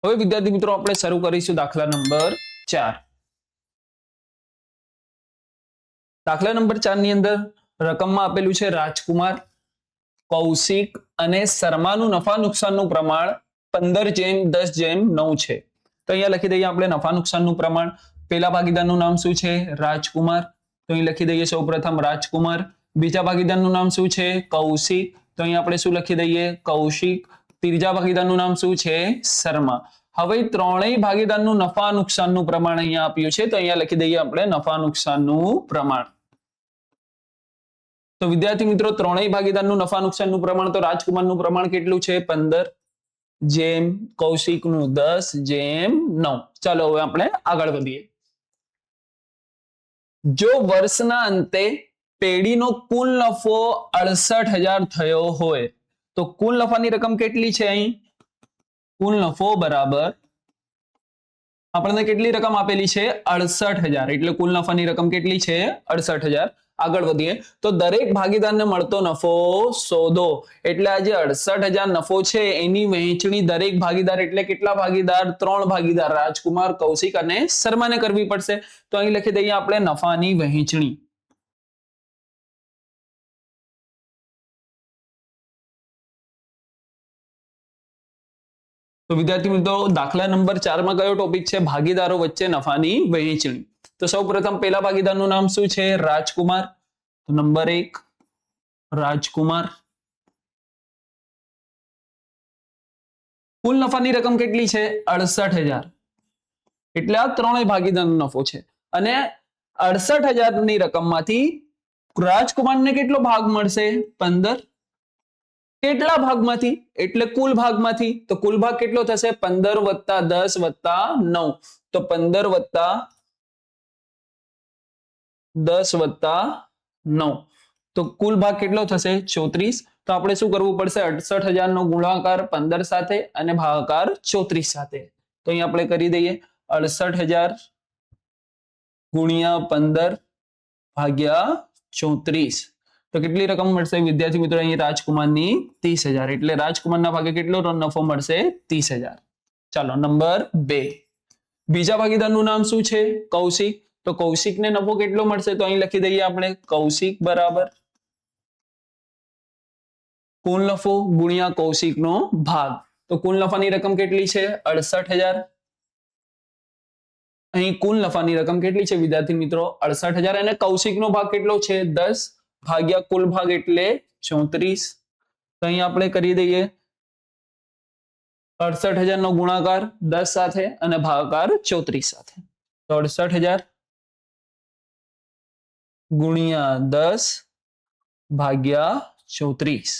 હવે વિદ્યાર્થી મિત્રો આપણે શરૂ કરીશું દાખલા નંબર 4. દાખલા નંબર 4 ની અંદર રકમમાં આપેલું છે રાજકુમાર, કૌશિક અને શર્માનું નફા નુકસાનનું પ્રમાણ 15:10:9 છે. તો અહીંયા લખી દઈએ આપણે નફા નુકસાનનું પ્રમાણ. પહેલા ભાગીદારનું નામ શું છે? રાજકુમાર. તો અહીં લખી દઈએ સૌપ્રથમ રાજકુમાર. બીજા ભાગીદારનું નામ શું છે? કૌશિક. તો અહીં આપણે શું લખી દઈએ? કૌશિક. ત્રીજા ભાગીદારનું નામ શું છે? શર્મા. હવે ત્રણેય ભાગીદારનું નફા નુકસાનનું પ્રમાણ અહીંયા આપ્યું છે. તો અહીંયા લખી દઈએ આપણે નફા નુકસાનનું પ્રમાણ. તો વિદ્યાર્થી મિત્રો ત્રણેય ભાગીદારનું નફા નુકસાનનું પ્રમાણ, તો રાજકુમારનું પ્રમાણ કેટલું છે? 15 જેમ કૌશિકનું 10:9. ચાલો હવે આપણે આગળ વધીએ. જો વર્ષના અંતે પેઢીનો કુલ નફો 68,000 થયો હોય તો કુલ નફાની રકમ કેટલી છે? અહીં કુલ નફો બરાબર આપણને કેટલી રકમ આપેલી છે? 68,000. એટલે કુલ નફાની રકમ કેટલી છે? 68,000. આગળ વધીએ તો દરેક ભાગીદારને મળતો નફો શોધો. એટલે આ જે 68,000 નફો છે એની વહેંચણી દરેક ભાગીદાર એટલે કેટલા ભાગીદાર? 3 ભાગીદાર રાજકુમાર, કૌશિક અને શર્માને કરવી પડશે. તો અહીં લખી દઈએ આપણે નફાની વહેંચણી. તો વિદ્યાર્થી મિત્રો દાખલા નંબર 4 માં કયો ટોપિક છે? ભાગીદારો વચ્ચે નફાની વહેંચણી. તો સૌપ્રથમ પહેલા ભાગીદારનું નામ શું છે? રાજકુમાર. તો નંબર 1 રાજકુમાર. કુલ નફાની રકમ કેટલી છે? 68,000. એટલે આ ત્રણેય ભાગીદારનો નફો છે અને 68,000 ની રકમમાંથી રાજકુમારને કેટલો ભાગ મળશે? 15. કેટલા ભાગમાંથી? એટલે કુલ ભાગમાંથી. તો કુલ ભાગ કેટલો થશે? 15 + 10 + 9. તો 15 + 10 + 9. તો કુલ ભાગ કેટલો થશે? 34. તો આપણે શું કરવું પડશે? 68,000 નો ગુણાકાર 15 સાથે અને ભાગાકાર 34 સાથે. તો અહીં આપણે કરી દઈએ 68,000 × 15 / 34. તો કેટલી રકમ મળશે વિદ્યાર્થી મિત્રો? અહીં રાજકુમારની 30,000. એટલે રાજકુમારના ભાગે કેટલો નફો મળશે? 30,000. ચાલો નંબર 2. બીજા ભાગીદારનું નામ શું છે? કૌશિક. તો કૌશિકને નફો કેટલો મળશે? તો અહીં લખી દઈએ આપણે કૌશિક બરાબર કુલ નફો ગુણ્યા કૌશિકનો ભાગ. તો કુલ નફાની રકમ કેટલી છે? 68,000. અહીં કુલ નફાની રકમ કેટલી છે વિદ્યાર્થી મિત્રો? 68,000. અને કૌશિકનો ભાગ કેટલો છે? 10 ભાગ્યા કુલ ભાગ એટલે 34. તો અહીં આપણે કરી દઈએ 68,000 નો ગુણાકાર 10 સાથે અને ભાગાકાર 34 સાથે. તો 68,000 ગુણ્યા 10 ભાગ્યા 34.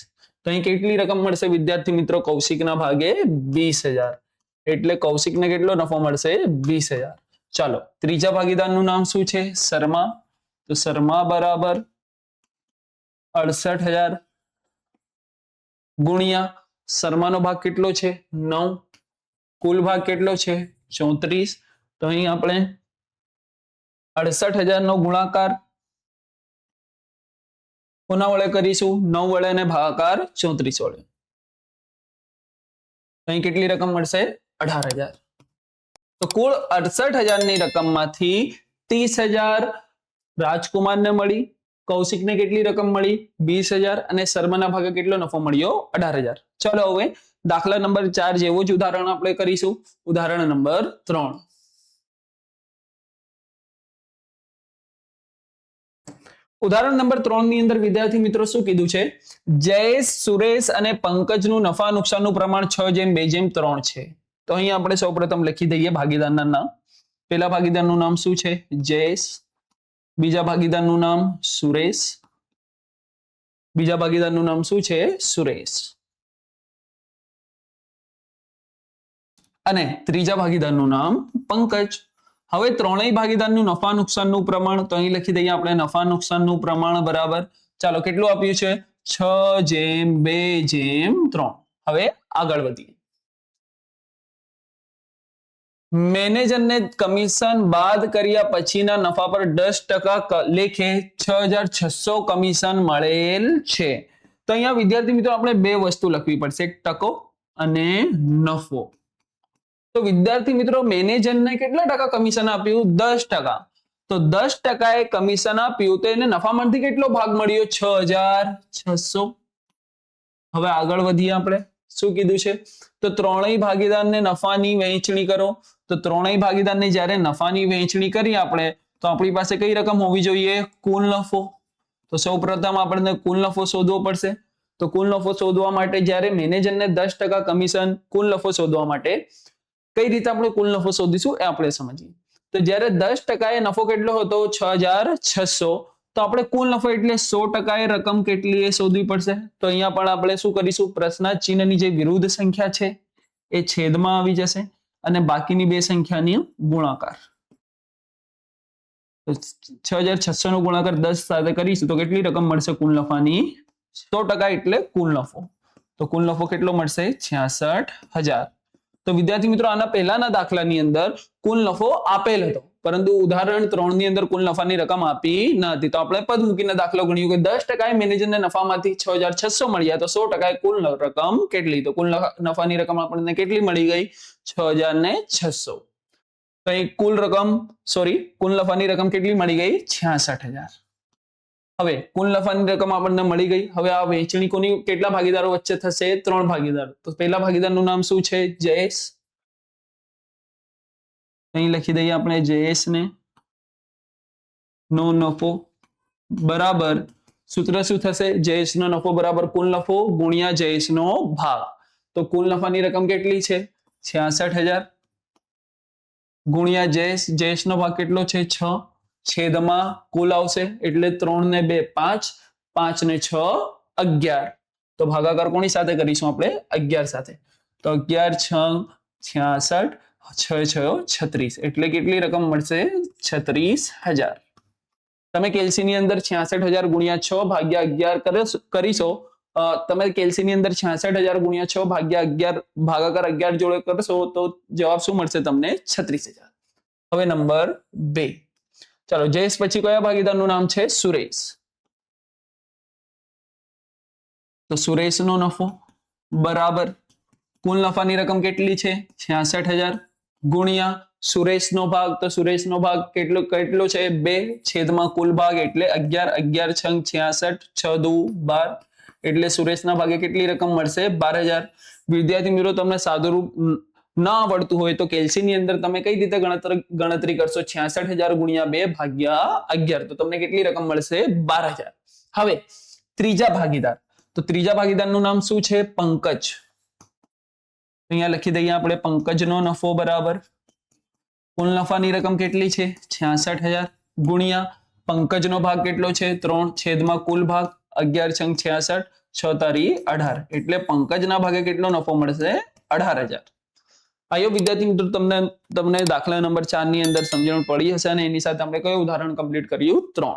તો અહીં કેટલી રકમ મળશે વિદ્યાર્થી મિત્રો? કૌશિકના ભાગે 20,000. એટલે કૌશિકને કેટલો નફો મળશે? 20,000. ચાલો ત્રીજા ભાગીદારનું નામ શું છે? શર્મા. તો શર્મા બરાબર 68,000 ગુણ્યા શર્માનો ભાગ કેટલો છે? 9. કુલ ભાગ કેટલો છે? 34. તો અહીં આપણે 68,000 નો ગુણાકાર કોના વડે કરીશું? 9 વડે અને ભાગાકાર 34 વડે. અહીં કેટલી રકમ મળશે? 18,000. તો કુલ 68,000 ની રકમમાંથી 30,000 રાજકુમારને મળી, કૌશિકને કેટલી રકમ મળી? 20,000 અને શર્માના ભાગે કેટલો નફો મળ્યો? 18,000. ચલો હવે દાખલા નંબર 4 જેવું જ ઉદાહરણ આપણે કરીશું. ઉદાહરણ નંબર 3. ઉદાહરણ નંબર 3 ની અંદર વિદ્યાર્થી મિત્રો શું કીધું છે? જયેશ, સુરેશ અને પંકજનું નફા નુકસાનનું પ્રમાણ 6:2:3 છે. તો અહીં આપણે સૌપ્રથમ લખી દઈએ ભાગીદારના નામ. પહેલા ભાગીદારનું નામ શું છે? જયેશ. બીજા ભાગીદારનું નામ સુરેશ. બીજા ભાગીદારનું નામ શું છે? સુરેશ. અને ત્રીજા ભાગીદારનું નામ પંકજ. હવે ત્રણેય ભાગીદારનું નફા નુકસાનનું પ્રમાણ, તો અહીં લખી દઈએ આપણે નફા નુકસાનનું પ્રમાણ બરાબર. ચાલો કેટલું આપ્યું છે? 6:2:3. હવે આગળ વધીએ. મેનેજરને કમિશન બાદ કર્યા પછીના નફા પર 10% લેખે 6,600 કમિશન મળેલ છે. તો અહીંયા વિદ્યાર્થી મિત્રો આપણે બે વસ્તુ લખવી પડશે, એક ટકો અને નફો. તો વિદ્યાર્થી મિત્રો મેનેજરને કેટલા ટકા કમિશન આપ્યું? 10%. તો 10% કમિશન આપ્યું તો એને નફામાંથી કેટલો ભાગ મળ્યો? 6600. હવે આગળ વધીએ આપણે. શું કીધું છે? તો ત્રણેય ભાગીદારને નફાની વહેંચણી કરો. તો ત્રણેય ભાગીદારને જ્યારે નફાની વહેંચણી કરી આપણે, તો આપણી પાસે કઈ રકમ હોવી જોઈએ? કુલ નફો. તો સૌપ્રથમ આપણને કુલ નફો શોધવો પડશે. તો કુલ નફો શોધવા માટે જ્યારે મેનેજરને 10% કમિશન, કુલ નફો શોધવા માટે કઈ રીતે આપણે કુલ નફો શોધીશું એ આપણે સમજીએ. તો જ્યારે 10% એ નફો કેટલો હતો? 6600. તો આપણે કુલ નફો એટલે 100% એ રકમ કેટલી એ શોધવી પડશે. તો અહીંયા પણ આપણે શું કરીશું? પ્રશ્નાર્થ ચિહ્નની જે વિરુદ્ધ સંખ્યા છે એ છેદમાં આવી જશે અને બાકીની બે સંખ્યાની ગુણાકાર. તો 6600 નો ગુણાકાર 10 સાથે કરીશું તો કેટલી રકમ મળશે કુલ નફાની? 100% એટલે કુલ નફો. તો કુલ નફો કેટલો મળશે? 66000. તો વિદ્યાર્થી મિત્રો આના પહેલાના દાખલાની અંદર કુલ નફો આપેલ હતો, પરંતુ ઉદાહરણ 3 ની અંદર કુલ નફાની રકમ આપી ન હતી. તો આપણે પદ મૂકીને દાખલો ગણ્યું કે 10% મેનેજરને નફામાંથી 6600 મળ્યા, તો 100% કુલ રકમ કેટલી? તો કુલ નફાની રકમ આપણને કેટલી મળી ગઈ? 6600. તો અહીં કુલ નફાની રકમ કેટલી મળી ગઈ? 66000. હવે કુલ નફાની રકમ આપણને મળી ગઈ. હવે આ વહેંચણી કોની કેટલા ભાગીદારો વચ્ચે થશે? 3 ભાગીદારો. તો પહેલા ભાગીદારનું નામ શું છે? જયેશ. અહીં લખી દઈએ આપણે જયેશ ને. નો નફો બરાબર સૂત્ર શું થશે? જયેશનો નફો બરાબર કુલ નફો ગુણ્યા જયેશનો ભાગ. તો કુલ નફાની રકમ કેટલી છે? 66000 ગુણ્યા જયેશનો ભાગ કેટલો છે? 6. છેદમાં કુલ આવશે એટલે 3 ને 2 5, 5 ને 6 11. તો ભાગાકાર કોની સાથે કરીશું આપણે? 11 સાથે. તો 11 6 66, 6 6 36 એટલે કેટલી રકમ મળશે? 36000. તમે કેલ્સીની અંદર 66000 ગુણ્યા 6 ભાગ્યા 11 કરીશો. તમે કેલ્સીની અંદર 66000 ગુણ્યા 6 ભાગ્યા 11 ભાગાકાર 11 જોડે કરશો તો જવાબ શું મળશે તમને? 36000. હવે નંબર 2. ચાલો, જયેશ પછી કયા ભાગીદારનું નામ છે? સુરેશ. તો સુરેશનો નફો બરાબર કુલ નફાની રકમ કેટલી છે? 66000 ગુણ્યા સુરેશનો ભાગ. તો સુરેશનો ભાગ કેટલો છે? 2. છેદમાં કુલ ભાગ એટલે 11. 11 6 66, 6 2 12 એટલે સુરેશના ભાગે કેટલી રકમ મળશે? 12000. વિદ્યાર્થી મિત્રો તમને સાદું રૂપ ના આવડતું હોય તો કેલ્સીની અંદર તમે કઈ રીતે ગણતરી કરશો? 66000 ગુણ્યા 2 ભાગ્યા 11. તો તમને કેટલી રકમ મળશે? 12000. હવે ત્રીજા ભાગીદાર. તો ત્રીજા ભાગીદારનું નામ શું છે? પંકજ. અહીંયા લખી દઈએ આપણે પંકજનો નફો બરાબર કુલ નફાની રકમ કેટલી છે? 66000 ગુણ્યા પંકજનો ભાગ કેટલો છે? 3. છેદમાં કુલ ભાગ 11 6 66, 6 તારી 18 એટલે પંકજના ભાગે કેટલો નફો મળશે? 18000. આયો વિદ્યાર્થી મિત્રો તમને દાખલા નંબર 4 ની અંદર સમજણ પડી હશે અને એની સાથે આપણે કયું ઉદાહરણ કમ્પ્લીટ કર્યું? 3.